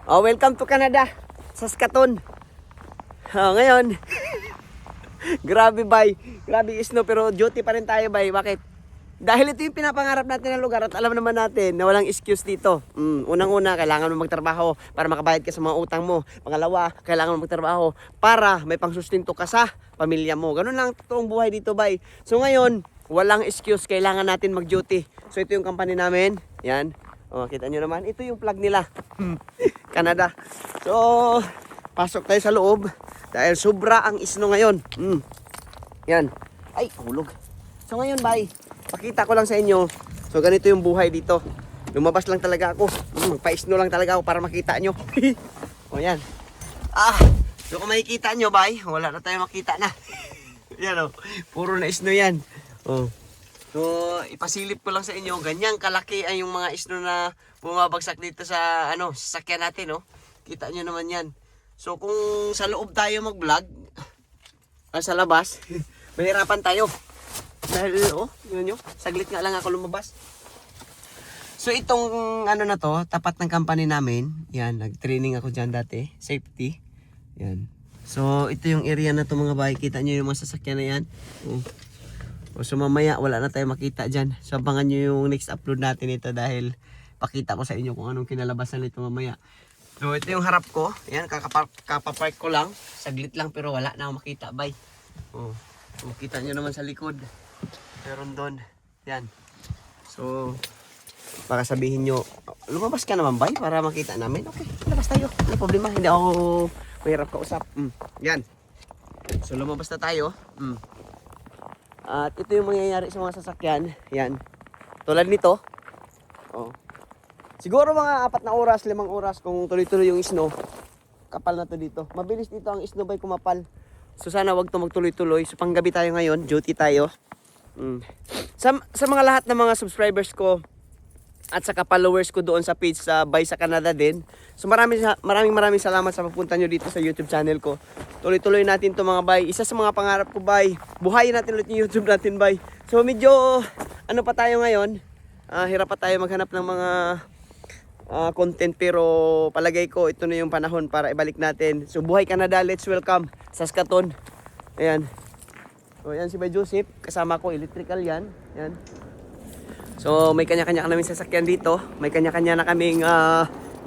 Oh, welcome to Canada. Saskatoon. Oh, ngayon. Grabe bay. Grabe snow pero duty pa rin tayo bay. Bakit? Dahil ito yung pinapangarap natin na lugar at alam naman natin na walang excuse dito. Unang-una, kailangan mo magtrabaho para makabayad ka sa mga utang mo. Pangalawa, kailangan mo magtrabaho para may pangsustinto ka sa pamilya mo. Ganun lang toong buhay dito bay. So ngayon, walang excuse. Kailangan natin mag-duty. So ito yung company namin. Yan. O, kita nyo naman. Ito yung plug nila. Canada. So, pasok tayo sa loob. Dahil sobra ang snow ngayon. Yan. Ay, hulog. So ngayon, bay, pakita ko lang sa inyo. So ganito yung buhay dito. Lumabas lang talaga ako. Magpa-snow lang talaga ako para makita nyo. O yan. So kung makikita nyo, bay, wala na tayo makita na. Yan o. Puro na snow yan. O. So ipasilip ko lang sa inyo. Ganyang kalaki ay yung mga snow na bumabagsak dito sa sasakyan natin. No? Kita nyo naman yan. So kung sa loob tayo mag-vlog, sa labas, mahirapan tayo. Dahil, yun nyo, saglit nga lang ako lumabas. So itong na to, tapat ng company namin. Yan, nag-training ako dyan dati. Safety. Yan. So ito yung area na to mga bahay. Kita nyo yung mga sasakyan na yan. So mamaya, wala na tayo makita dyan. So abangan nyo yung next upload natin ito dahil pakita ko sa inyo kung anong kinalabasan nito mamaya. So ito yung harap ko. Yan, kapapark ko lang. Saglit lang pero wala na akong makita. Bye. Makita nyo naman sa likod. Meron doon. Yan. So, baka sabihin nyo, lumabas ka naman bay para makita namin. Okay, lumabas tayo. Hindi problema. Hindi ako mahirap kausap. Yan. So, lumabas na tayo. At ito yung mangyayari sa mga sasakyan. Yan. Tulad nito. Siguro mga 4 na oras, 5 oras kung tuloy-tuloy yung snow. Kapal na to dito. Mabilis dito ang snow bay kumapal. So sana wag to magtuloy-tuloy. So panggabi tayo ngayon, duty tayo. Sa mga lahat ng mga subscribers ko at saka followers ko doon sa page sa Bay sa Canada din. So maraming salamat sa papunta nyo dito sa YouTube channel ko. Tuloy-tuloy natin to mga bay. Isa sa mga pangarap ko bay. Buhayin natin ulit yung YouTube natin bay. So medyo pa tayo ngayon. Hirap pa tayo maghanap ng mga content pero palagay ko ito na yung panahon para ibalik natin. So buhay Canada, let's welcome Saskatoon. Ayan. So yan si Bay Joseph, kasama ko, electrical yan. Yan. So may kanya-kanya namin sasakyan dito. May kanya-kanya na kaming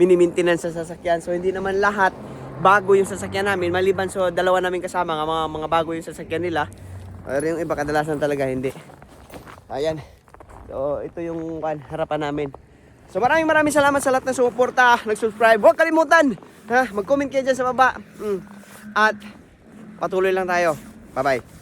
mini-maintenance sa sasakyan. So hindi naman lahat bago yung sasakyan namin. Maliban so dalawa namin kasama mga bago yung sasakyan nila. Pero yung iba kadalasan talaga hindi. Ayan. So ito yung harapan namin. So maraming salamat sa lahat ng sumuporta, nag-subscribe. Huwag kalimutan, mag-comment kayo dyan sa baba. At patuloy lang tayo. Bye-bye.